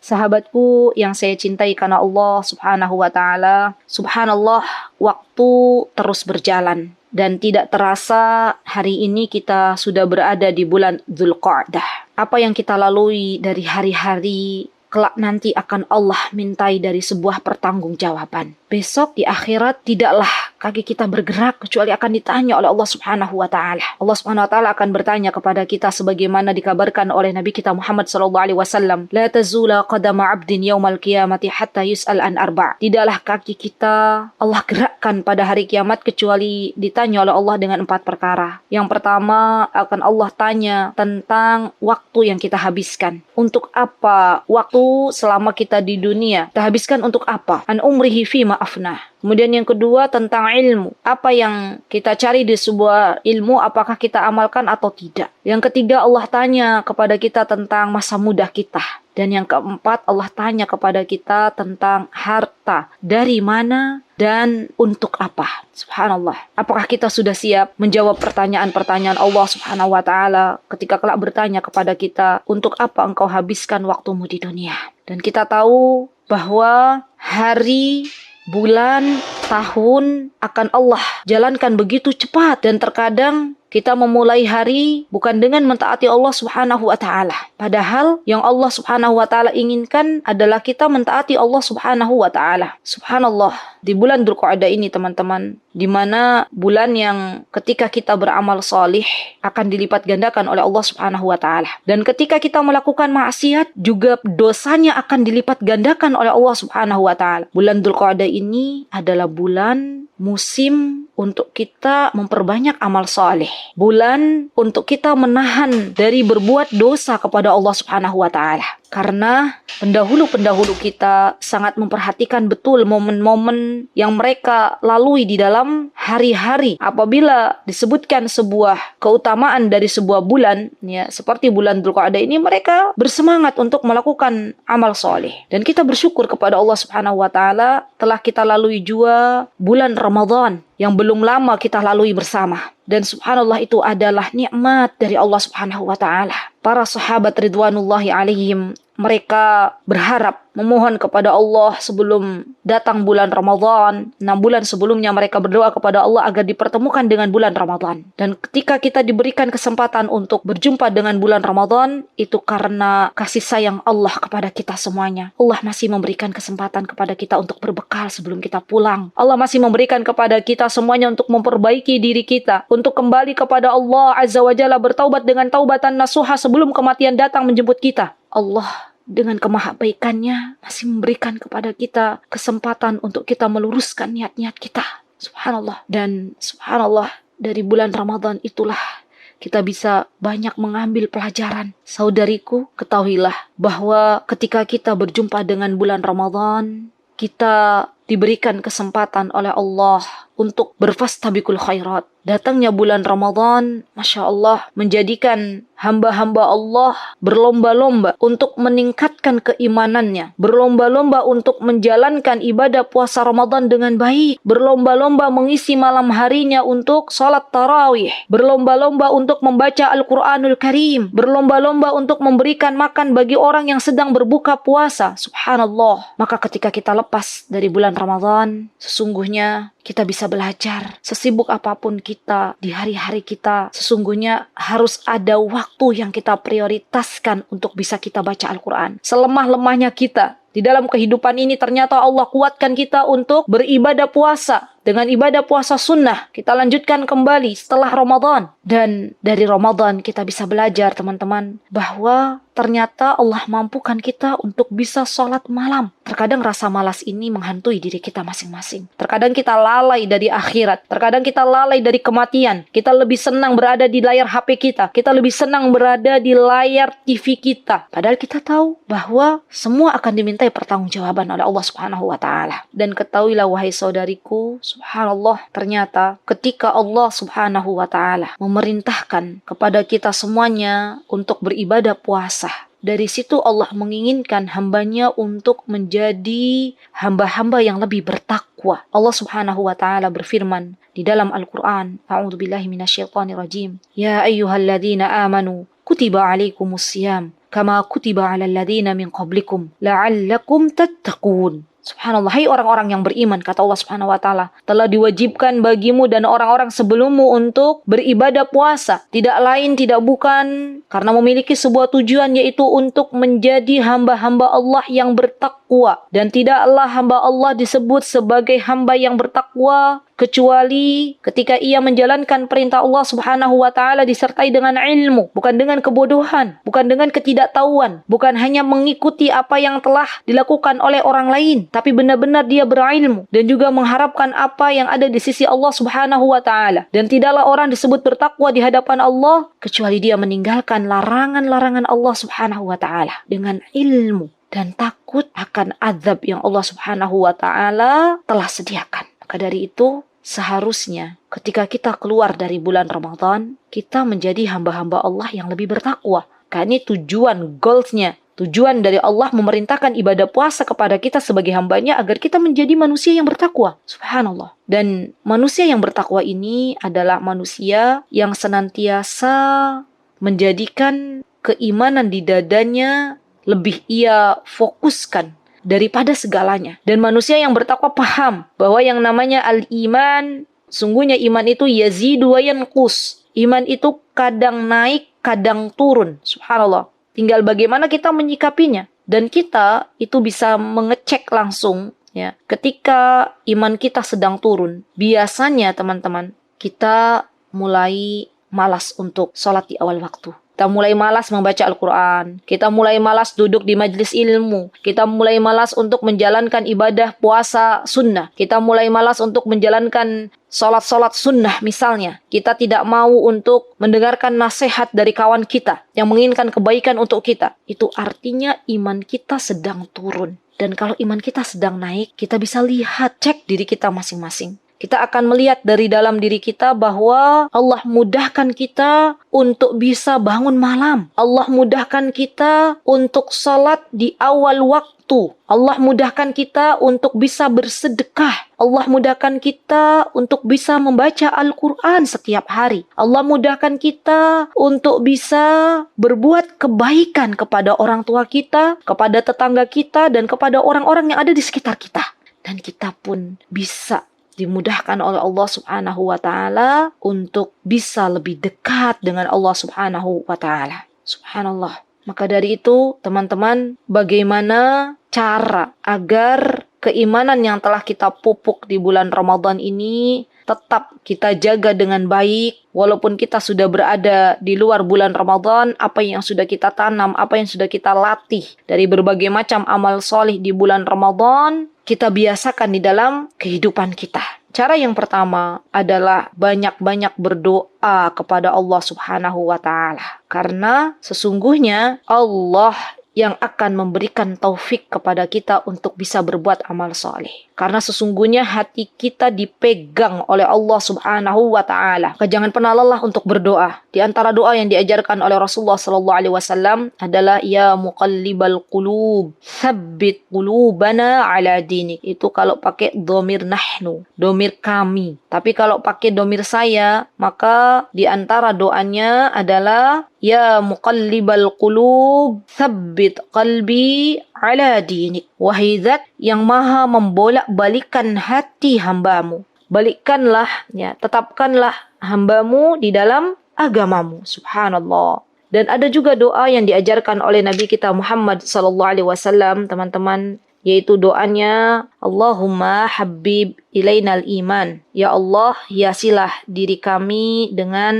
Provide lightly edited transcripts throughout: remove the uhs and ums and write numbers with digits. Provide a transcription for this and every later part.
Sahabatku yang saya cintai karena Allah Subhanahu wa taala, subhanallah, waktu terus berjalan dan tidak terasa hari ini kita sudah berada di bulan Dzulqa'dah. Apa yang kita lalui dari hari-hari kelak nanti akan Allah mintai dari sebuah pertanggungjawaban. Besok di akhirat tidaklah kaki kita bergerak kecuali akan ditanya oleh Allah Subhanahu wa taala. Allah Subhanahu wa taala akan bertanya kepada kita sebagaimana dikabarkan oleh Nabi kita Muhammad sallallahu alaihi wasallam, "La tazula qadama 'abdin yaumal qiyamati hatta yus'al an arba'." Tidaklah kaki kita Allah gerakkan pada hari kiamat kecuali ditanya oleh Allah dengan 4 perkara. Yang pertama akan Allah tanya tentang waktu yang kita habiskan. Untuk apa waktu selama kita di dunia? Kita habiskan untuk apa? An umrihi fima afnah. Kemudian yang kedua tentang ilmu. Apa yang kita cari di sebuah ilmu, apakah kita amalkan atau tidak? Yang ketiga Allah tanya kepada kita tentang masa muda kita. Dan yang keempat Allah tanya kepada kita tentang harta. Dari mana dan untuk apa? Subhanallah. Apakah kita sudah siap menjawab pertanyaan-pertanyaan Allah Subhanahu wa taala ketika kelak bertanya kepada kita, untuk apa engkau habiskan waktumu di dunia? Dan kita tahu bahwa hari, bulan, tahun akan Allah jalankan begitu cepat, dan terkadang kita memulai hari bukan dengan mentaati Allah Subhanahu wa taala. Padahal yang Allah Subhanahu wa taala inginkan adalah kita mentaati Allah Subhanahu wa taala. Subhanallah, di bulan Dzulqa'dah ini teman-teman, di mana bulan yang ketika kita beramal salih akan dilipat gandakan oleh Allah Subhanahu wa taala. Dan ketika kita melakukan maksiat juga dosanya akan dilipat gandakan oleh Allah Subhanahu wa taala. Bulan Dzulqa'dah ini adalah bulan musim untuk kita memperbanyak amal saleh. Bulan untuk kita menahan dari berbuat dosa kepada Allah Subhanahu wa taala. Karena pendahulu-pendahulu kita sangat memperhatikan betul momen-momen yang mereka lalui di dalam hari-hari. Apabila disebutkan sebuah keutamaan dari sebuah bulan, ya, seperti bulan Dzulqa'dah ini, mereka bersemangat untuk melakukan amal soleh. Dan kita bersyukur kepada Allah Subhanahu wa taala telah kita lalui juga bulan Ramadan yang belum lama kita lalui bersama. Dan subhanallah, itu adalah nikmat dari Allah Subhanahu wa taala. Para sahabat ridwanullahi alaihim, mereka berharap, memohon kepada Allah sebelum datang bulan Ramadan. 6 bulan sebelumnya mereka berdoa kepada Allah agar dipertemukan dengan bulan Ramadan. Dan ketika kita diberikan kesempatan untuk berjumpa dengan bulan Ramadan, itu karena kasih sayang Allah kepada kita semuanya. Allah masih memberikan kesempatan kepada kita untuk berbekal sebelum kita pulang. Allah masih memberikan kepada kita semuanya untuk memperbaiki diri kita, untuk kembali kepada Allah Azza wa Jalla, bertaubat dengan taubatan nasuha sebelum kematian datang menjemput kita. Allah dengan kemahabaikannya masih memberikan kepada kita kesempatan untuk kita meluruskan niat-niat kita. Subhanallah. Dan subhanallah, dari bulan Ramadan itulah kita bisa banyak mengambil pelajaran. Saudariku, ketahuilah bahwa ketika kita berjumpa dengan bulan Ramadan, kita diberikan kesempatan oleh Allah untuk berfastabiqul khairat. Datangnya bulan Ramadan, Masya Allah, menjadikan hamba-hamba Allah berlomba-lomba untuk meningkatkan keimanannya, berlomba-lomba untuk menjalankan ibadah puasa Ramadan dengan baik, berlomba-lomba mengisi malam harinya untuk sholat tarawih, berlomba-lomba untuk membaca Al-Quranul Karim, berlomba-lomba untuk memberikan makan bagi orang yang sedang berbuka puasa. Subhanallah. Maka ketika kita lepas dari bulan Ramadan, sesungguhnya kita bisa belajar. Sesibuk apapun kita di hari-hari kita, sesungguhnya harus ada waktu yang kita prioritaskan untuk bisa kita baca Al-Quran. Selemah-lemahnya kita di dalam kehidupan ini, ternyata Allah kuatkan kita untuk beribadah puasa. Dengan ibadah puasa sunnah, kita lanjutkan kembali setelah Ramadan. Dan dari Ramadan kita bisa belajar, teman-teman, bahwa ternyata Allah mampukan kita untuk bisa sholat malam. Terkadang rasa malas ini menghantui diri kita masing-masing. Terkadang kita lalai dari akhirat. Terkadang kita lalai dari kematian. Kita lebih senang berada di layar HP kita. Kita lebih senang berada di layar TV kita. Padahal kita tahu bahwa semua akan dimintai pertanggungjawaban oleh Allah Subhanahu wa taala. Dan ketahuilah wahai saudariku, subhanallah, ternyata ketika Allah Subhanahu wa taala memerintahkan kepada kita semuanya untuk beribadah puasa, dari situ Allah menginginkan hambanya untuk menjadi hamba-hamba yang lebih bertakwa. Allah Subhanahu wa taala berfirman di dalam Al-Quran, A'udzubillahi minasyaitonirrajim, Ya ayyuhalladzina amanu kutiba alaikumus siyam kama kutiba 'alal ladzina min qablikum la'allakum tattaqun. Subhanallah, hai orang-orang yang beriman, kata Allah Subhanahu wa taala, telah diwajibkan bagimu dan orang-orang sebelummu untuk beribadah puasa, tidak lain tidak bukan karena memiliki sebuah tujuan, yaitu untuk menjadi hamba-hamba Allah yang bertakwa. Dan tidaklah hamba Allah disebut sebagai hamba yang bertakwa kecuali ketika ia menjalankan perintah Allah Subhanahu wa taala disertai dengan ilmu, bukan dengan kebodohan, bukan dengan ketidaktahuan, bukan hanya mengikuti apa yang telah dilakukan oleh orang lain, tapi benar-benar dia berilmu dan juga mengharapkan apa yang ada di sisi Allah Subhanahu wa taala. Dan tidaklah orang disebut bertakwa di hadapan Allah kecuali dia meninggalkan larangan-larangan Allah Subhanahu wa taala dengan ilmu dan takut akan azab yang Allah Subhanahu wa taala telah sediakan. Maka dari itu, seharusnya ketika kita keluar dari bulan Ramadan, kita menjadi hamba-hamba Allah yang lebih bertakwa. Karena ini tujuan, goalsnya, tujuan dari Allah memerintahkan ibadah puasa kepada kita sebagai hambanya agar kita menjadi manusia yang bertakwa. Subhanallah. Dan manusia yang bertakwa ini adalah manusia yang senantiasa menjadikan keimanan di dadanya lebih ia fokuskan daripada segalanya. Dan manusia yang bertakwa paham bahwa yang namanya al-iman, sungguhnya iman itu yazidu wa yanqus. Iman itu kadang naik, kadang turun. Subhanallah. Tinggal bagaimana kita menyikapinya. Dan kita itu bisa mengecek langsung ya. Ketika iman kita sedang turun, biasanya teman-teman, kita mulai malas untuk sholat di awal waktu. Kita mulai malas membaca Al-Quran. Kita mulai malas duduk di majelis ilmu. Kita mulai malas untuk menjalankan ibadah puasa sunnah. Kita mulai malas untuk menjalankan sholat-sholat sunnah misalnya. Kita tidak mau untuk mendengarkan nasihat dari kawan kita yang menginginkan kebaikan untuk kita. Itu artinya iman kita sedang turun. Dan kalau iman kita sedang naik, kita bisa lihat, cek diri kita masing-masing. Kita akan melihat dari dalam diri kita bahwa Allah mudahkan kita untuk bisa bangun malam. Allah mudahkan kita untuk salat di awal waktu. Allah mudahkan kita untuk bisa bersedekah. Allah mudahkan kita untuk bisa membaca Al-Quran setiap hari. Allah mudahkan kita untuk bisa berbuat kebaikan kepada orang tua kita, kepada tetangga kita, dan kepada orang-orang yang ada di sekitar kita. Dan kita pun bisa dimudahkan oleh Allah Subhanahu wa taala untuk bisa lebih dekat dengan Allah Subhanahu wa taala. Subhanallah. Maka dari itu, teman-teman, bagaimana cara agar keimanan yang telah kita pupuk di bulan Ramadan ini tetap kita jaga dengan baik, walaupun kita sudah berada di luar bulan Ramadan, apa yang sudah kita tanam, apa yang sudah kita latih dari berbagai macam amal soleh di bulan Ramadan, kita biasakan di dalam kehidupan kita. Cara yang pertama adalah banyak-banyak berdoa kepada Allah Subhanahu wa taala. Karena sesungguhnya Allah yang akan memberikan taufik kepada kita untuk bisa berbuat amal soleh. Karena sesungguhnya hati kita dipegang oleh Allah Subhanahu wa taala. Maka jangan pernah lelah untuk berdoa. Di antara doa yang diajarkan oleh Rasulullah sallallahu alaihi wasallam adalah ya muqallibal qulub, tsabbit qulubana ala dinik. Itu kalau pakai dhamir nahnu, dhamir kami. Tapi kalau pakai dhamir saya, maka di antara doanya adalah ya muqallibal qulub, tsabbit qalbi ala dinik. Wahai Zat yang maha membolak-balikan hati hambamu, balikkanlah, ya, tetapkanlah hambamu di dalam agamamu. Subhanallah. Dan ada juga doa yang diajarkan oleh Nabi kita Muhammad sallallahu alaihi wasallam, teman-teman, yaitu doanya Allahumma habib ilainal iman. Ya Allah, hiasilah diri kami dengan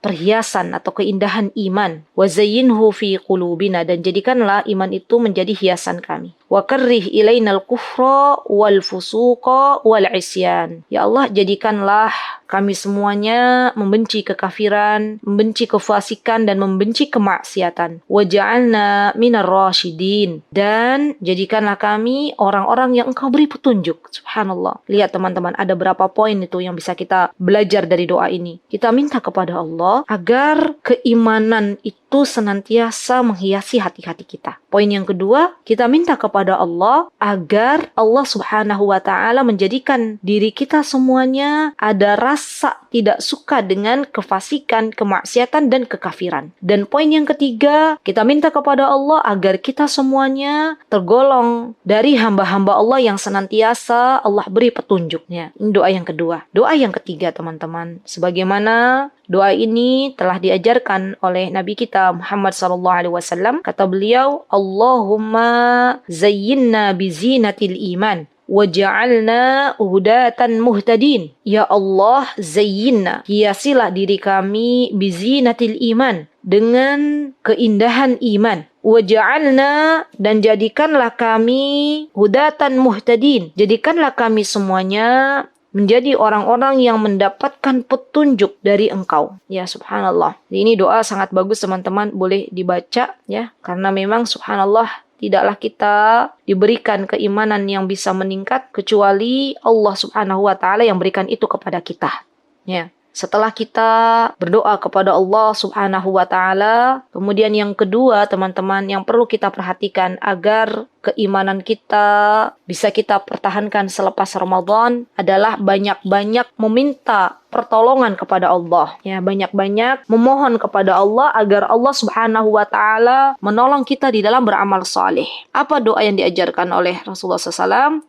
perhiasan atau keindahan iman. Wa zayyinhu fi qulubina, dan jadikanlah iman itu menjadi hiasan kami. Wa karrih ilainal kufra wal fusuqa wal isyan. Ya Allah, jadikanlah kami semuanya membenci kekafiran, membenci kefasikan, dan membenci kemaksiatan. Wa ja'alna minar rasyidin, dan jadikanlah kami orang-orang yang Engkau beri petunjuk. Subhanallah. Lihat teman-teman, ada berapa poin itu yang bisa kita belajar dari doa ini. Kita minta kepada Allah agar keimanan itu senantiasa menghiasi hati-hati kita. Poin yang kedua, kita minta kepada kepada Allah agar Allah Subhanahu wa taala menjadikan diri kita semuanya ada rasa tidak suka dengan kefasikan, kemaksiatan dan kekafiran. Dan poin yang ketiga, kita minta kepada Allah agar kita semuanya tergolong dari hamba-hamba Allah yang senantiasa Allah beri petunjuknya. Ini doa yang kedua. Doa yang ketiga, teman-teman, sebagaimana doa ini telah diajarkan oleh Nabi kita Muhammad SAW. Kata beliau, Allahumma zayyinna bizinatil iman waj'alna hudatan muhtadin. Ya Allah, zayyinna, hiasilah diri kami bizinatil iman, dengan keindahan iman. Waj'alna, dan jadikanlah kami hudatan muhtadin, jadikanlah kami semuanya menjadi orang-orang yang mendapatkan petunjuk dari Engkau. Ya, subhanallah. Ini doa sangat bagus, teman-teman, boleh dibaca ya, karena memang subhanallah tidaklah kita diberikan keimanan yang bisa meningkat kecuali Allah Subhanahu wa taala yang berikan itu kepada kita. Ya. Setelah kita berdoa kepada Allah Subhanahu wa taala, kemudian yang kedua, teman-teman, yang perlu kita perhatikan agar keimanan kita bisa kita pertahankan selepas Ramadan adalah banyak-banyak meminta pertolongan kepada Allah. Ya, banyak-banyak memohon kepada Allah agar Allah Subhanahu wa taala menolong kita di dalam beramal saleh. Apa doa yang diajarkan oleh Rasulullah SAW?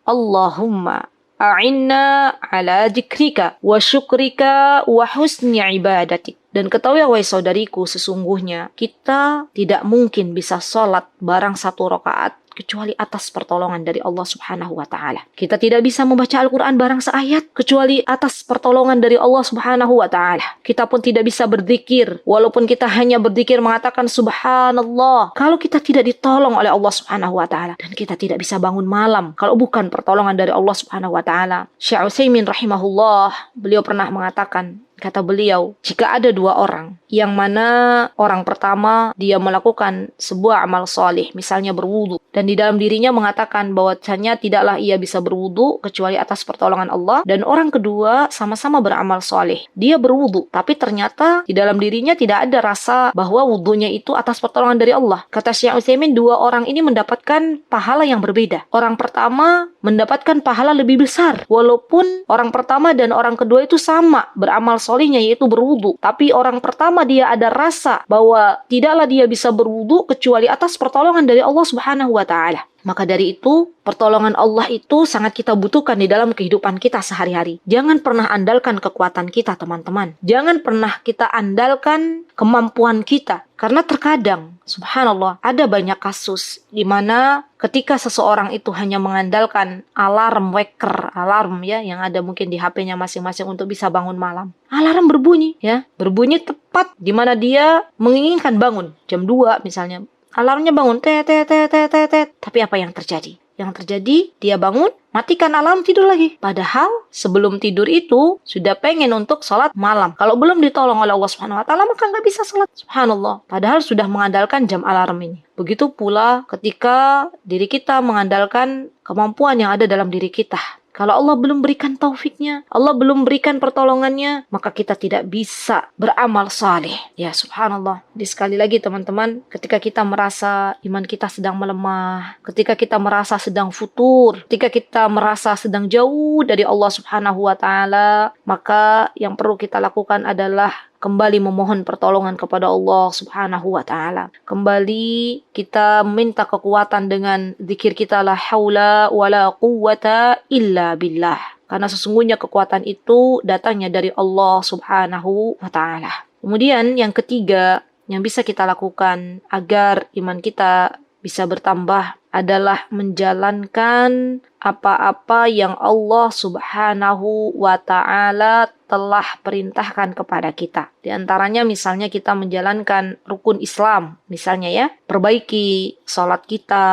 Allahumma a'inna ala dzikrika wa syukrika wa husni ibadatik. Dan ketahui wahai saudariku, sesungguhnya kita tidak mungkin bisa sholat barang 1 rakaat kecuali atas pertolongan dari Allah Subhanahu wa taala. Kita tidak bisa membaca Al-Qur'an barang seayat kecuali atas pertolongan dari Allah Subhanahu wa taala. Kita pun tidak bisa berzikir walaupun kita hanya berzikir mengatakan subhanallah kalau kita tidak ditolong oleh Allah Subhanahu wa taala, dan kita tidak bisa bangun malam kalau bukan pertolongan dari Allah Subhanahu wa taala. Syekh Utsaimin rahimahullah, beliau pernah mengatakan, kata beliau, jika ada 2 orang, yang mana orang pertama dia melakukan sebuah amal soleh, misalnya berwudu, dan di dalam dirinya mengatakan bahwasanya tidaklah ia bisa berwudu kecuali atas pertolongan Allah, dan orang kedua sama-sama beramal soleh, dia berwudu, tapi ternyata di dalam dirinya tidak ada rasa bahwa wudunya itu atas pertolongan dari Allah. Kata Syekh Utsaimin, 2 orang ini mendapatkan pahala yang berbeda. Orang pertama mendapatkan pahala lebih besar, walaupun orang pertama dan orang kedua itu sama beramal solehnya, yaitu berwudu. Tapi orang pertama dia ada rasa bahwa tidaklah dia bisa berwudu kecuali atas pertolongan dari Allah Subhanahu wa taala. Maka dari itu, pertolongan Allah itu sangat kita butuhkan di dalam kehidupan kita sehari-hari. Jangan pernah andalkan kekuatan kita, teman-teman. Jangan pernah kita andalkan kemampuan kita. Karena terkadang, subhanallah, ada banyak kasus di mana ketika seseorang itu hanya mengandalkan alarm waker, alarm ya, yang ada mungkin di HP-nya masing-masing untuk bisa bangun malam. Alarm berbunyi ya, berbunyi tepat di mana dia menginginkan bangun. Jam 2 misalnya. Alarmnya bangun, tet. Tapi apa yang terjadi? Yang terjadi, dia bangun, matikan alarm, tidur lagi. Padahal sebelum tidur itu sudah pengen untuk sholat malam. Kalau belum ditolong oleh Allah Subhanahu wa taala, maka nggak bisa sholat. Subhanallah. Padahal sudah mengandalkan jam alarm ini. Begitu pula ketika diri kita mengandalkan kemampuan yang ada dalam diri kita. Kalau Allah belum berikan taufiknya, Allah belum berikan pertolongannya, maka kita tidak bisa beramal saleh. Ya, subhanallah. Jadi sekali lagi teman-teman, ketika kita merasa iman kita sedang melemah, ketika kita merasa sedang futur, ketika kita merasa sedang jauh dari Allah Subhanahu wa taala, maka yang perlu kita lakukan adalah kembali memohon pertolongan kepada Allah Subhanahu wa taala. Kembali kita minta kekuatan dengan zikir kita, la haula wala quwwata illa billah. Karena sesungguhnya kekuatan itu datangnya dari Allah Subhanahu wa taala. Kemudian yang ketiga yang bisa kita lakukan agar iman kita bisa bertambah adalah menjalankan apa-apa yang Allah Subhanahu wa ta'ala telah perintahkan kepada kita. Di antaranya misalnya kita menjalankan rukun Islam, misalnya ya, perbaiki sholat kita,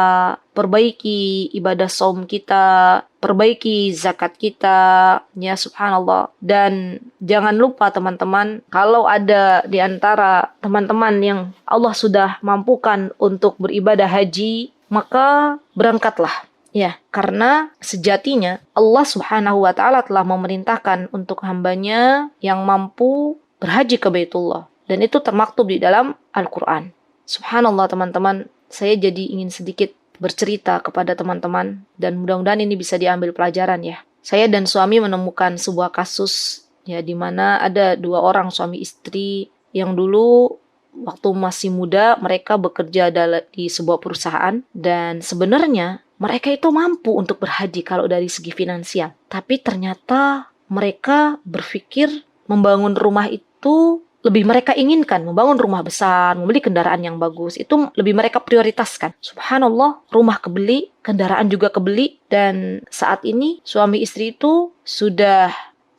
perbaiki ibadah saum kita, perbaiki zakat kita, ya subhanallah. Dan jangan lupa teman-teman, kalau ada di antara teman-teman yang Allah sudah mampukan untuk beribadah haji, maka berangkatlah. Ya, karena sejatinya Allah Subhanahu wa taala telah memerintahkan untuk hambanya yang mampu berhaji ke Baitullah, dan itu termaktub di dalam Al-Qur'an. Subhanallah teman-teman, saya jadi ingin sedikit bercerita kepada teman-teman dan mudah-mudahan ini bisa diambil pelajaran ya. Saya dan suami menemukan sebuah kasus ya di mana ada dua orang suami istri yang dulu waktu masih muda mereka bekerja di sebuah perusahaan dan sebenarnya mereka itu mampu untuk berhaji kalau dari segi finansial. Tapi ternyata mereka berpikir membangun rumah itu lebih mereka inginkan, membangun rumah besar, membeli kendaraan yang bagus, itu lebih mereka prioritaskan. Subhanallah, rumah kebeli, kendaraan juga kebeli, dan saat ini suami istri itu sudah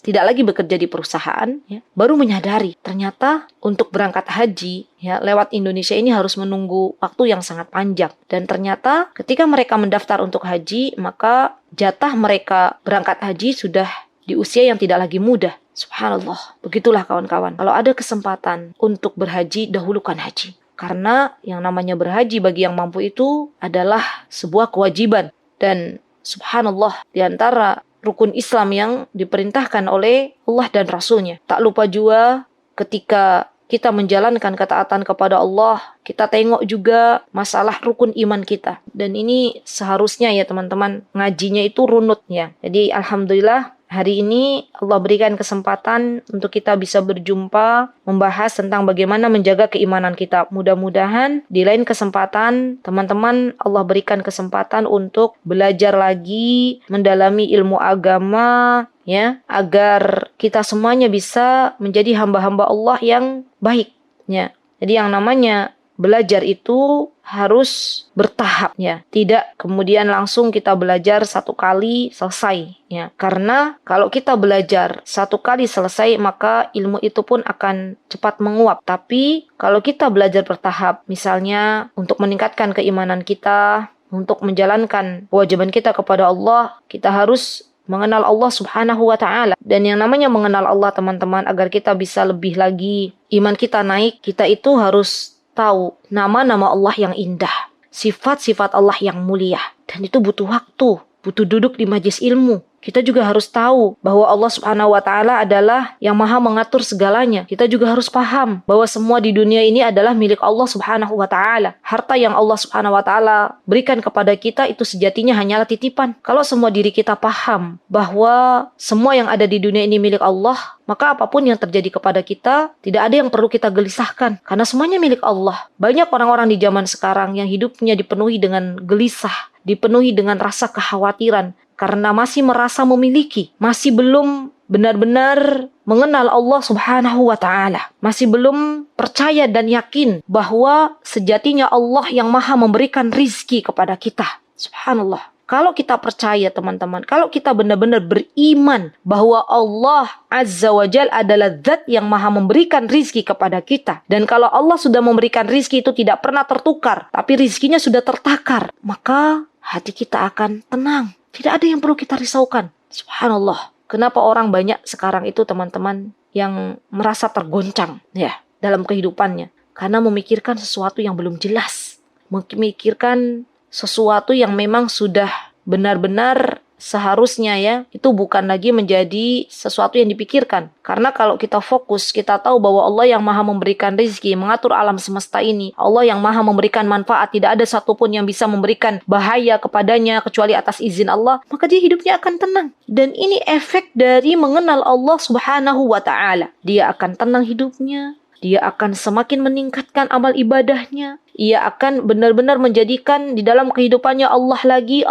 tidak lagi bekerja di perusahaan, ya, baru menyadari ternyata untuk berangkat haji ya lewat Indonesia ini harus menunggu waktu yang sangat panjang. Dan ternyata ketika mereka mendaftar untuk haji, maka jatah mereka berangkat haji sudah di usia yang tidak lagi muda. Subhanallah, begitulah kawan-kawan. Kalau ada kesempatan untuk berhaji, dahulukan haji. Karena yang namanya berhaji bagi yang mampu itu adalah sebuah kewajiban. Dan subhanallah, di antara rukun Islam yang diperintahkan oleh Allah dan Rasul-Nya. Tak lupa juga ketika kita menjalankan ketaatan kepada Allah, kita tengok juga masalah rukun iman kita. Dan ini seharusnya ya teman-teman, ngajinya itu runutnya. Jadi alhamdulillah, hari ini Allah berikan kesempatan untuk kita bisa berjumpa, membahas tentang bagaimana menjaga keimanan kita. Mudah-mudahan di lain kesempatan, teman-teman Allah berikan kesempatan untuk belajar lagi, mendalami ilmu agama, ya, agar kita semuanya bisa menjadi hamba-hamba Allah yang baik. Ya. Jadi yang namanya belajar itu harus bertahap ya. Tidak kemudian langsung kita belajar satu kali selesai ya. Karena kalau kita belajar satu kali selesai maka ilmu itu pun akan cepat menguap. Tapi kalau kita belajar bertahap, misalnya untuk meningkatkan keimanan kita, untuk menjalankan kewajiban kita kepada Allah, kita harus mengenal Allah Subhanahu wa ta'ala. Dan yang namanya mengenal Allah teman-teman, agar kita bisa lebih lagi iman kita naik, kita itu harus tahu nama-nama Allah yang indah, sifat-sifat Allah yang mulia. Dan itu butuh waktu, butuh duduk di majlis ilmu. Kita juga harus tahu bahwa Allah Subhanahu wa ta'ala adalah yang maha mengatur segalanya. Kita juga harus paham bahwa semua di dunia ini adalah milik Allah Subhanahu wa ta'ala. Harta yang Allah Subhanahu wa ta'ala berikan kepada kita itu sejatinya hanyalah titipan. Kalau semua diri kita paham bahwa semua yang ada di dunia ini milik Allah, maka apapun yang terjadi kepada kita, tidak ada yang perlu kita gelisahkan. Karena semuanya milik Allah. Banyak orang-orang di zaman sekarang yang hidupnya dipenuhi dengan gelisah, dipenuhi dengan rasa kekhawatiran, karena masih merasa memiliki, masih belum benar-benar mengenal Allah Subhanahu wa ta'ala, masih belum percaya dan yakin bahwa sejatinya Allah yang maha memberikan rizki kepada kita. Subhanallah. Kalau kita percaya teman-teman, kalau kita benar-benar beriman bahwa Allah Azza wa Jal adalah zat yang maha memberikan rizki kepada kita, dan kalau Allah sudah memberikan rizki itu tidak pernah tertukar, tapi rizkinya sudah tertakar, maka hati kita akan tenang. Tidak ada yang perlu kita risaukan. Subhanallah. Kenapa orang banyak sekarang itu teman-teman yang merasa tergoncang ya dalam kehidupannya? Karena memikirkan sesuatu yang belum jelas. Memikirkan sesuatu yang memang sudah benar-benar seharusnya ya itu bukan lagi menjadi sesuatu yang dipikirkan. Karena kalau kita fokus, kita tahu bahwa Allah yang maha memberikan rezeki, mengatur alam semesta ini, Allah yang maha memberikan manfaat, tidak ada satupun yang bisa memberikan bahaya kepadanya kecuali atas izin Allah, maka dia hidupnya akan tenang. Dan ini efek dari mengenal Allah Subhanahu wa ta'ala. Dia akan tenang hidupnya, dia akan semakin meningkatkan amal ibadahnya. Ia akan benar-benar menjadikan di dalam kehidupannya Allah lagi,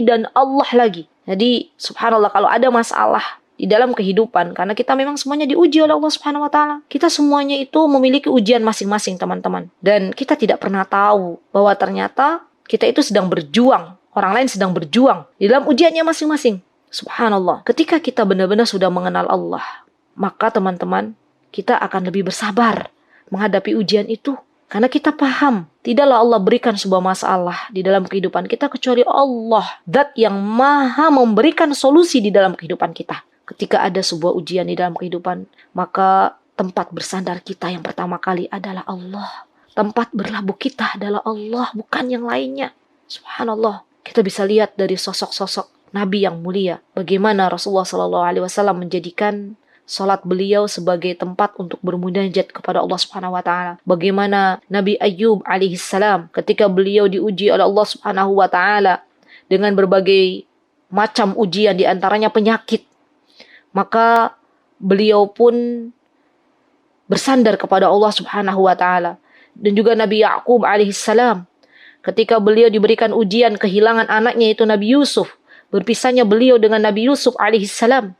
dan Allah lagi. Jadi subhanallah, kalau ada masalah di dalam kehidupan, karena kita memang semuanya diuji oleh Allah Subhanahu wa ta'ala. Kita semuanya itu memiliki ujian masing-masing teman-teman. Dan kita tidak pernah tahu bahwa ternyata kita itu sedang berjuang. Orang lain sedang berjuang di dalam ujiannya masing-masing. Subhanallah. Ketika kita benar-benar sudah mengenal Allah, maka teman-teman, kita akan lebih bersabar menghadapi ujian itu. Karena kita paham, tidaklah Allah berikan sebuah masalah di dalam kehidupan kita kecuali Allah, zat yang maha memberikan solusi di dalam kehidupan kita. Ketika ada sebuah ujian di dalam kehidupan, maka tempat bersandar kita yang pertama kali adalah Allah. Tempat berlabuh kita adalah Allah, bukan yang lainnya. Subhanallah, kita bisa lihat dari sosok-sosok Nabi yang mulia, bagaimana Rasulullah SAW menjadikan salat beliau sebagai tempat untuk bermunajat kepada Allah Subhanahu wa taala. Bagaimana Nabi Ayyub alaihissalam ketika beliau diuji oleh Allah Subhanahu wa taala dengan berbagai macam ujian, di antaranya penyakit. Maka beliau pun bersandar kepada Allah Subhanahu wa taala. Dan juga Nabi Ya'qub alaihissalam ketika beliau diberikan ujian kehilangan anaknya yaitu Nabi Yusuf, berpisahnya beliau dengan Nabi Yusuf alaihissalam,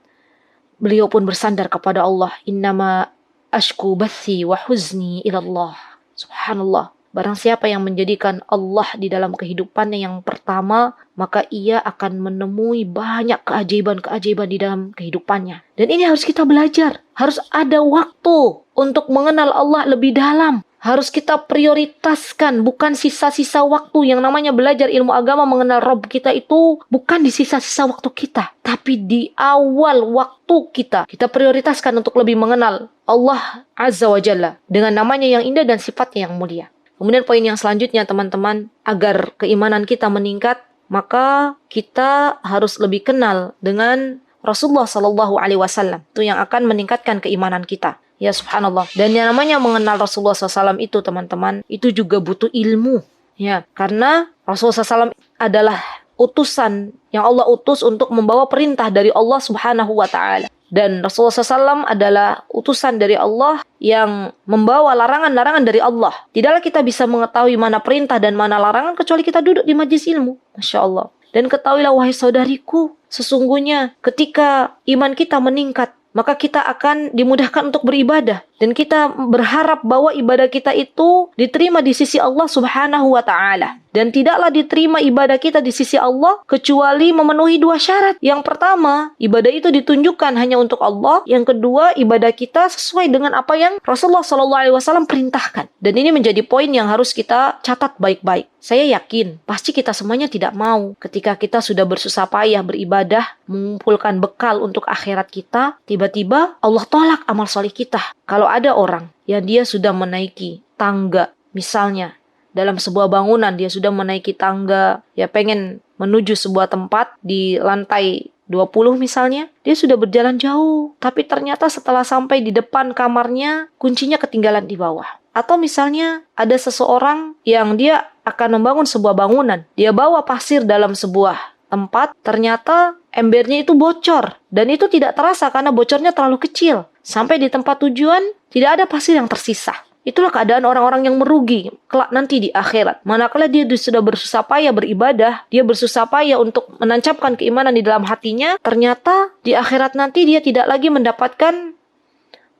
beliau pun bersandar kepada Allah. Innama ashku bathi wa huzni ilallah. Subhanallah. Barang siapa yang menjadikan Allah di dalam kehidupannya yang pertama, maka ia akan menemui banyak keajaiban-keajaiban di dalam kehidupannya. Dan ini harus kita belajar. Harus ada waktu untuk mengenal Allah lebih dalam. Harus kita prioritaskan, bukan sisa-sisa waktu. Yang namanya belajar ilmu agama, mengenal Rabb kita itu bukan di sisa-sisa waktu kita, tapi di awal waktu kita. Kita prioritaskan untuk lebih mengenal Allah Azza wa Jalla dengan namanya yang indah dan sifatnya yang mulia. Kemudian poin yang selanjutnya teman-teman, agar keimanan kita meningkat, maka kita harus lebih kenal dengan Rasulullah Sallallahu Alaihi Wasallam. Itu yang akan meningkatkan keimanan kita. Ya subhanallah. Dan yang namanya mengenal Rasulullah SAW itu teman-teman, itu juga butuh ilmu. Ya, karena Rasulullah SAW adalah utusan yang Allah utus untuk membawa perintah dari Allah Subhanahu wa Ta'ala. Dan Rasulullah SAW adalah utusan dari Allah yang membawa larangan-larangan dari Allah. Tidaklah kita bisa mengetahui mana perintah dan mana larangan kecuali kita duduk di majlis ilmu. Masya Allah. Dan ketahuilah wahai saudariku, sesungguhnya ketika iman kita meningkat, maka kita akan dimudahkan untuk beribadah. Dan kita berharap bahwa ibadah kita itu diterima di sisi Allah Subhanahu wa Ta'ala. Dan tidaklah diterima ibadah kita di sisi Allah kecuali memenuhi dua syarat. Yang pertama, ibadah itu ditunjukkan hanya untuk Allah. Yang kedua, ibadah kita sesuai dengan apa yang Rasulullah SAW perintahkan. Dan ini menjadi poin yang harus kita catat baik-baik. Saya yakin, pasti kita semuanya tidak mau ketika kita sudah bersusah payah beribadah, mengumpulkan bekal untuk akhirat kita, tiba-tiba Allah tolak amal soleh kita. Kalau ada orang yang dia sudah menaiki tangga, misalnya dalam sebuah bangunan dia sudah menaiki tangga, ya pengen menuju sebuah tempat di lantai 20 misalnya, dia sudah berjalan jauh, tapi ternyata setelah sampai di depan kamarnya, kuncinya ketinggalan di bawah. Atau misalnya ada seseorang yang dia akan membangun sebuah bangunan, dia bawa pasir dalam sebuah tempat, ternyata embernya itu bocor, dan itu tidak terasa karena bocornya terlalu kecil. Sampai di tempat tujuan, tidak ada pasir yang tersisa. Itulah keadaan orang-orang yang merugi kelak nanti di akhirat. Manakala dia sudah bersusah payah beribadah, dia bersusah payah untuk menancapkan keimanan di dalam hatinya, ternyata di akhirat nanti dia tidak lagi mendapatkan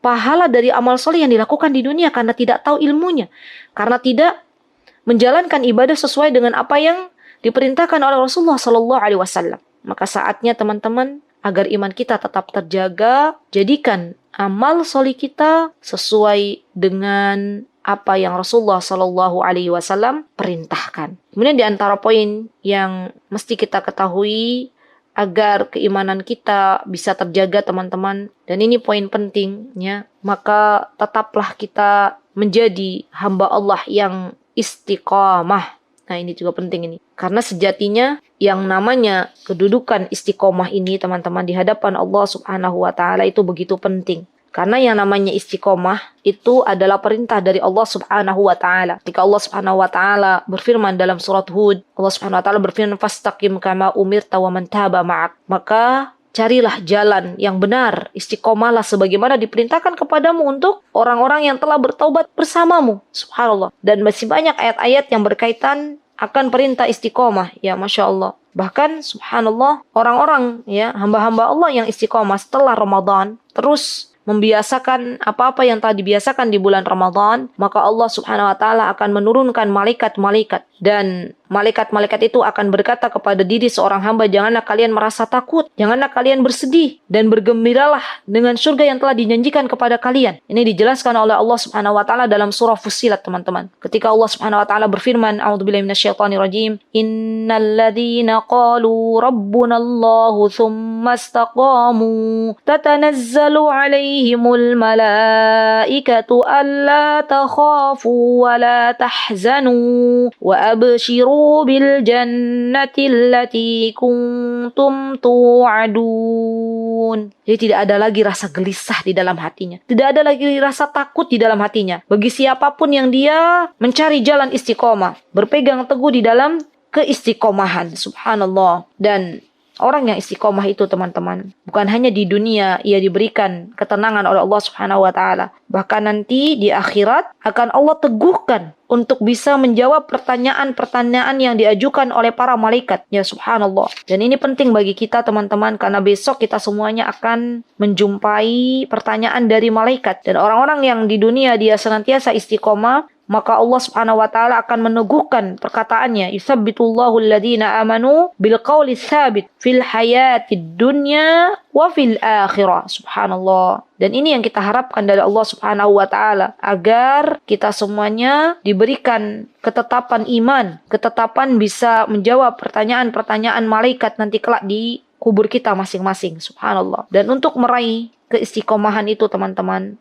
pahala dari amal soleh yang dilakukan di dunia karena tidak tahu ilmunya, karena tidak menjalankan ibadah sesuai dengan apa yang diperintahkan oleh Rasulullah Sallallahu Alaihi Wasallam. Maka saatnya teman-teman, agar iman kita tetap terjaga, jadikan amal soleh kita sesuai dengan apa yang Rasulullah Sallallahu Alaihi Wasallam perintahkan. Kemudian di antara poin yang mesti kita ketahui agar keimanan kita bisa terjaga teman-teman, dan ini poin pentingnya, maka tetaplah kita menjadi hamba Allah yang istiqamah. Nah ini juga penting ini, karena sejatinya yang namanya kedudukan istiqomah ini teman-teman di hadapan Allah Subhanahu wa Ta'ala itu begitu penting. Karena yang namanya istiqomah itu adalah perintah dari Allah Subhanahu wa Ta'ala. Ketika Allah Subhanahu wa Ta'ala berfirman dalam surat Hud, Allah Subhanahu wa Ta'ala berfirman, "Fastaqim kama umirta wa man taba ma'ak." Maka carilah jalan yang benar, istiqomahlah sebagaimana diperintahkan kepadamu untuk orang-orang yang telah bertaubat bersamamu. Subhanallah. Dan masih banyak ayat-ayat yang berkaitan akan perintah istiqomah. Ya Masya Allah. Bahkan subhanallah, orang-orang ya hamba-hamba Allah yang istiqomah setelah Ramadan terus membiasakan apa-apa yang telah dibiasakan di bulan Ramadan, maka Allah Subhanahu wa Ta'ala akan menurunkan malaikat-malaikat, dan malaikat-malaikat itu akan berkata kepada diri seorang hamba, janganlah kalian merasa takut, janganlah kalian bersedih, dan bergembiralah dengan surga yang telah dijanjikan kepada kalian. Ini dijelaskan oleh Allah Subhanahu wa Ta'ala dalam surah Fussilat teman-teman. Ketika Allah Subhanahu wa Ta'ala berfirman, a'udzubillahi minasyaitonirrajim, innalladzina qalu rabbunallahu thumma istaqamu tatanazzalu alaihimul malaikatu alla takhafu wa la tahzanu wa abshiru bil jannati allati kuntum tu'adun. Jadi tidak ada lagi rasa gelisah di dalam hatinya. Tidak ada lagi rasa takut di dalam hatinya. Bagi siapapun yang dia mencari jalan istiqomah, berpegang teguh di dalam keistiqomahan. Subhanallah. Dan orang yang istiqomah itu teman-teman, bukan hanya di dunia ia diberikan ketenangan oleh Allah Subhanahu wa taala, bahkan nanti di akhirat akan Allah teguhkan untuk bisa menjawab pertanyaan-pertanyaan yang diajukan oleh para malaikat. Ya subhanallah. Dan ini penting bagi kita teman-teman, karena besok kita semuanya akan menjumpai pertanyaan dari malaikat. Dan orang-orang yang di dunia dia senantiasa istiqomah, maka Allah Subhanahu wa taala akan meneguhkan perkataannya, yusabbitullahu alladhina amanu bil qawli tsabit fil hayatid dunya wa fil akhirah. Subhanallah. Dan ini yang kita harapkan dari Allah Subhanahu wa taala, agar kita semuanya diberikan ketetapan iman, ketetapan bisa menjawab pertanyaan-pertanyaan malaikat nanti kelak di kubur kita masing-masing. Subhanallah. Dan untuk meraih keistiqomahan itu teman-teman,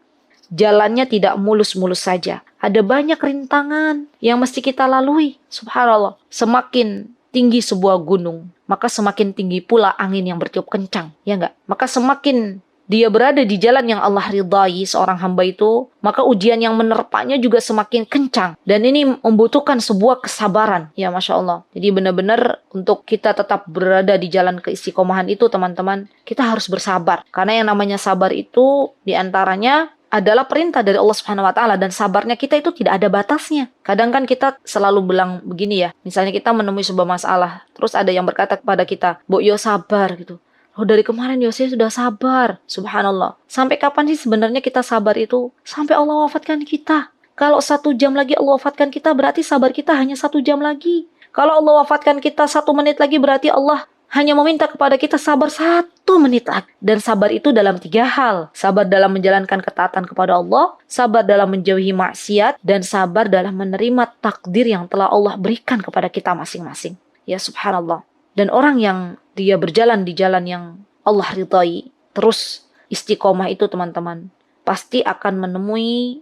jalannya tidak mulus-mulus saja. Ada banyak rintangan yang mesti kita lalui. Subhanallah. Semakin tinggi sebuah gunung, maka semakin tinggi pula angin yang bertiup kencang. Ya enggak? Maka semakin dia berada di jalan yang Allah ridai seorang hamba itu, maka ujian yang menerpanya juga semakin kencang. Dan ini membutuhkan sebuah kesabaran. Ya Masya Allah. Jadi benar-benar untuk kita tetap berada di jalan keistiqomahan itu teman-teman, kita harus bersabar. Karena yang namanya sabar itu diantaranya adalah perintah dari Allah Subhanahu wa taala, dan sabarnya kita itu tidak ada batasnya. Kadang kan kita selalu bilang begini ya, misalnya kita menemui sebuah masalah, terus ada yang berkata kepada kita, "Bu, yo sabar," gitu. Oh, dari kemarin yo saya sudah sabar. Subhanallah. Sampai kapan sih sebenarnya kita sabar itu? Sampai Allah wafatkan kita. Kalau 1 jam lagi Allah wafatkan kita, berarti sabar kita hanya 1 jam lagi. Kalau Allah wafatkan kita 1 menit lagi, berarti Allah hanya meminta kepada kita sabar 1 menit lagi. Dan sabar itu dalam 3 hal. Sabar dalam menjalankan ketaatan kepada Allah, sabar dalam menjauhi maksiat, dan sabar dalam menerima takdir yang telah Allah berikan kepada kita masing-masing. Ya subhanallah. Dan orang yang dia berjalan di jalan yang Allah ridai, terus istiqomah itu teman-teman, pasti akan menemui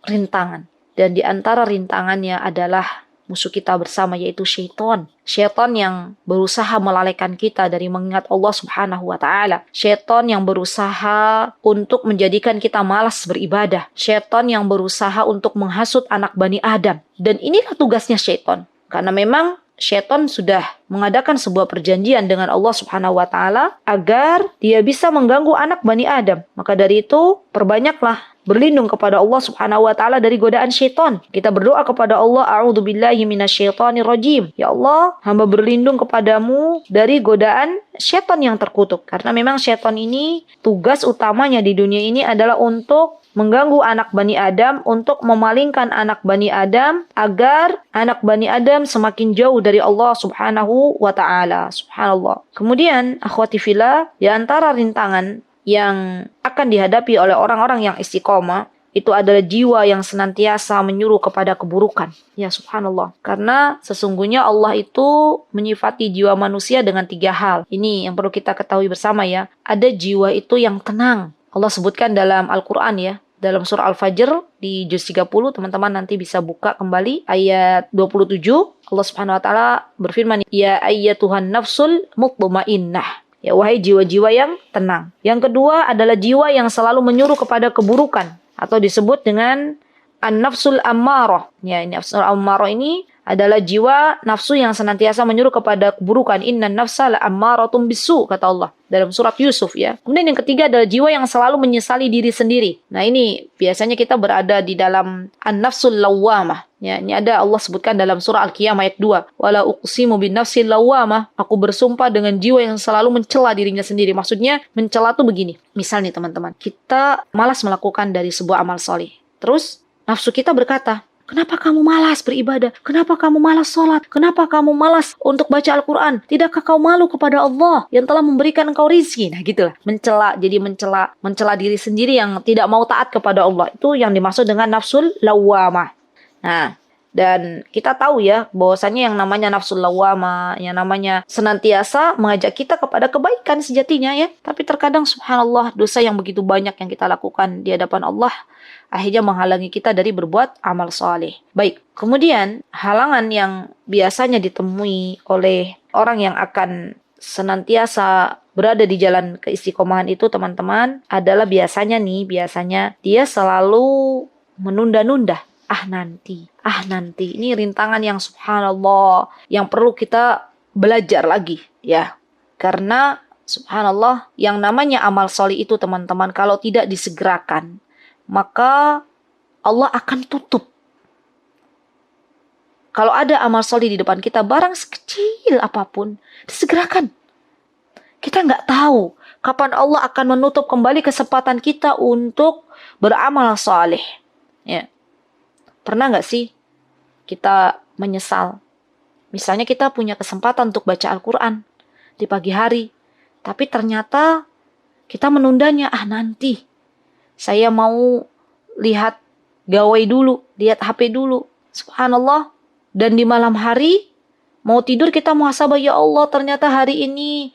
rintangan. Dan di antara rintangannya adalah musuh kita bersama, yaitu syaitan. Syaitan yang berusaha melalaikan kita dari mengingat Allah Subhanahu wa taala. Syaitan yang berusaha untuk menjadikan kita malas beribadah. Syaitan yang berusaha untuk menghasut anak Bani Adam. Dan inilah tugasnya syaitan. Karena memang syaitan sudah mengadakan sebuah perjanjian dengan Allah Subhanahu wa taala agar dia bisa mengganggu anak Bani Adam. Maka dari itu, perbanyaklah berlindung kepada Allah Subhanahu wa taala dari godaan syaitan. Kita berdoa kepada Allah, a'udzubillahi minasyaitonir rajim. Ya Allah, hamba berlindung kepadamu dari godaan syaitan yang terkutuk. Karena memang syaitan ini tugas utamanya di dunia ini adalah untuk mengganggu anak Bani Adam, untuk memalingkan anak Bani Adam agar anak Bani Adam semakin jauh dari Allah Subhanahu wa taala. Subhanallah. Kemudian akhwati fillah, di antara rintangan yang akan dihadapi oleh orang-orang yang istiqomah itu adalah jiwa yang senantiasa menyuruh kepada keburukan. Ya subhanallah. Karena sesungguhnya Allah itu menyifati jiwa manusia dengan 3 hal. Ini yang perlu kita ketahui bersama ya. Ada jiwa itu yang tenang. Allah sebutkan dalam Al-Quran ya. Dalam surah Al-Fajr di juz 30, teman-teman nanti bisa buka kembali ayat 27. Allah Subhanahu wa taala berfirman, "Ya ayyatuhan nafsul mutmainnah." Ya, wahai jiwa-jiwa yang tenang. Yang kedua adalah jiwa yang selalu menyuruh kepada keburukan, atau disebut dengan an-nafsul ammarah. Ya, ini nafsul ammarah ini adalah jiwa nafsu yang senantiasa menyuruh kepada keburukan. Innan nafsa la'ammaratun bisu, kata Allah dalam surat Yusuf ya. Kemudian yang ketiga adalah jiwa yang selalu menyesali diri sendiri. Nah, ini biasanya kita berada di dalam an-nafsul lawwamah. Ya, ini ada Allah sebutkan dalam surah Al-Qiyamah ayat 2. Wala uqsimu bin nafsil lawwamah. Aku bersumpah dengan jiwa yang selalu mencela dirinya sendiri. Maksudnya mencela tuh begini. Misal nih teman-teman, kita malas melakukan dari sebuah amal soleh. Terus nafsu kita berkata, kenapa kamu malas beribadah? Kenapa kamu malas sholat? Kenapa kamu malas untuk baca Al-Quran? Tidakkah kau malu kepada Allah yang telah memberikan engkau rizki? Nah gitulah, mencela, jadi mencela diri sendiri yang tidak mau taat kepada Allah. Itu yang dimaksud dengan nafsul lawwamah. Nah, Dan kita tahu ya bahwasanya yang namanya nafsul lawwamah, yang namanya senantiasa mengajak kita kepada kebaikan sejatinya ya. Tapi terkadang subhanallah dosa yang begitu banyak yang kita lakukan di hadapan Allah akhirnya menghalangi kita dari berbuat amal soleh. Baik, kemudian halangan yang biasanya ditemui oleh orang yang akan senantiasa berada di jalan keistiqomahan itu teman-teman adalah biasanya dia selalu menunda-nunda. Nanti. Ini rintangan yang subhanallah yang perlu kita belajar lagi ya. Karena subhanallah yang namanya amal soleh itu teman-teman kalau tidak disegerakan maka Allah akan tutup. Kalau ada amal soleh di depan kita barang sekecil apapun disegerakan. Kita nggak tahu kapan Allah akan menutup kembali kesempatan kita untuk beramal soleh. Ya. Pernah nggak sih kita menyesal? Misalnya kita punya kesempatan untuk baca Al-Quran di pagi hari. Tapi ternyata kita menundanya. Nanti. Saya mau lihat gawai dulu. Lihat HP dulu. Subhanallah. Dan di malam hari mau tidur kita muhasabah. Ya Allah ternyata hari ini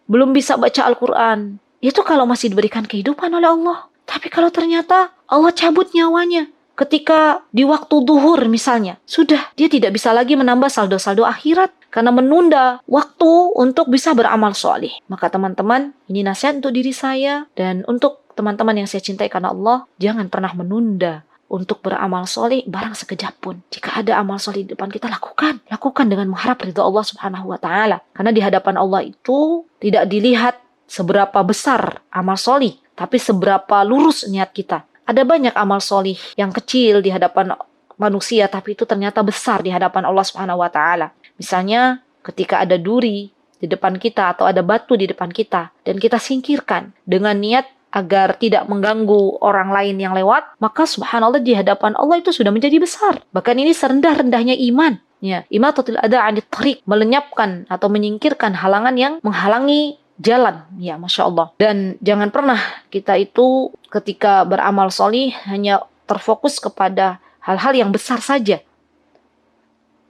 belum bisa baca Al-Quran. Itu kalau masih diberikan kehidupan oleh Allah. Tapi kalau ternyata Allah cabut nyawanya. Ketika di waktu duhur misalnya, sudah dia tidak bisa lagi menambah saldo-saldo akhirat karena menunda waktu untuk bisa beramal soleh. Maka teman-teman, ini nasihat untuk diri saya dan untuk teman-teman yang saya cintai karena Allah, jangan pernah menunda untuk beramal soleh barang sekejap pun. Jika ada amal soleh di depan kita, lakukan dengan mengharap ridha Allah Subhanahu wa Ta'ala. Karena di hadapan Allah itu tidak dilihat seberapa besar amal soleh, tapi seberapa lurus niat kita. Ada banyak amal solih yang kecil di hadapan manusia, tapi itu ternyata besar di hadapan Allah Subhanahu wa Ta'ala. Misalnya, ketika ada duri di depan kita atau ada batu di depan kita, dan kita singkirkan dengan niat agar tidak mengganggu orang lain yang lewat, maka subhanallah di hadapan Allah itu sudah menjadi besar. Bahkan ini serendah-rendahnya iman. Ya, imatatul adha 'anit thariq, melenyapkan atau menyingkirkan halangan yang menghalangi jalan, ya Masya Allah. Dan jangan pernah kita itu ketika beramal solih hanya terfokus kepada hal-hal yang besar saja.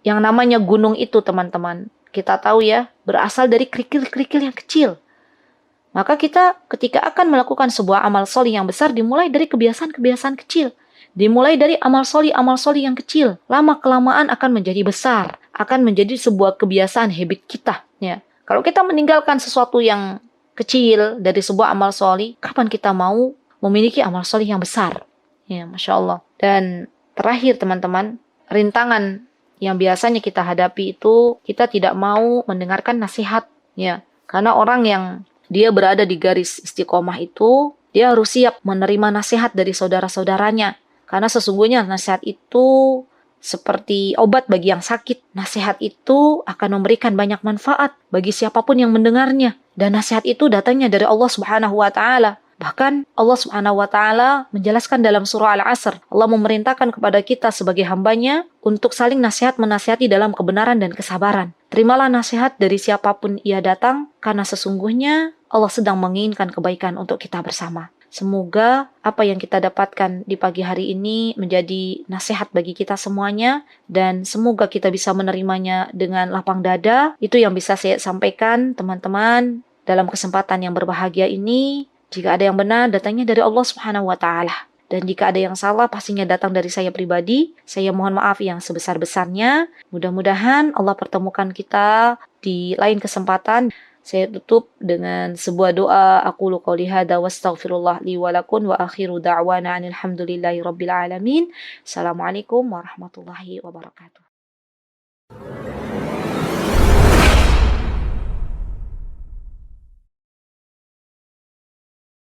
Yang namanya gunung itu teman-teman, kita tahu ya, berasal dari kerikil-kerikil yang kecil. Maka kita ketika akan melakukan sebuah amal solih yang besar dimulai dari kebiasaan-kebiasaan kecil. Dimulai dari amal solih yang kecil. Lama-kelamaan akan menjadi besar. Akan menjadi sebuah kebiasaan habit kita, ya. Kalau kita meninggalkan sesuatu yang kecil dari sebuah amal solih, kapan kita mau memiliki amal solih yang besar? Ya, Masya Allah. Dan terakhir teman-teman, rintangan yang biasanya kita hadapi itu, kita tidak mau mendengarkan nasihat. Ya, karena orang yang dia berada di garis istiqomah itu, dia harus siap menerima nasihat dari saudara-saudaranya. Karena sesungguhnya nasihat itu seperti obat bagi yang sakit. Nasihat itu akan memberikan banyak manfaat bagi siapapun yang mendengarnya. Dan nasihat itu datangnya dari Allah Subhanahu wa Ta'ala. Bahkan Allah Subhanahu wa Ta'ala menjelaskan dalam surah Al-Asr. Allah memerintahkan kepada kita sebagai hambanya untuk saling menasihati dalam kebenaran dan kesabaran. Terimalah nasihat dari siapapun ia datang, karena sesungguhnya Allah sedang menginginkan kebaikan untuk kita bersama. Semoga apa yang kita dapatkan di pagi hari ini menjadi nasihat bagi kita semuanya, dan semoga kita bisa menerimanya dengan lapang dada. Itu yang bisa saya sampaikan teman-teman dalam kesempatan yang berbahagia ini. Jika ada yang benar, datangnya dari Allah Subhanahu wa Ta'ala. Dan jika ada yang salah, pastinya datang dari saya pribadi. Saya mohon maaf yang sebesar-besarnya. Mudah-mudahan Allah pertemukan kita di lain kesempatan. Saya tutup dengan sebuah doa. Aqulu qouli hadza wastaghfirullah li wa lakum wa akhiru da'wana alhamdulillahi rabbil alamin. Assalamualaikum warahmatullahi wabarakatuh.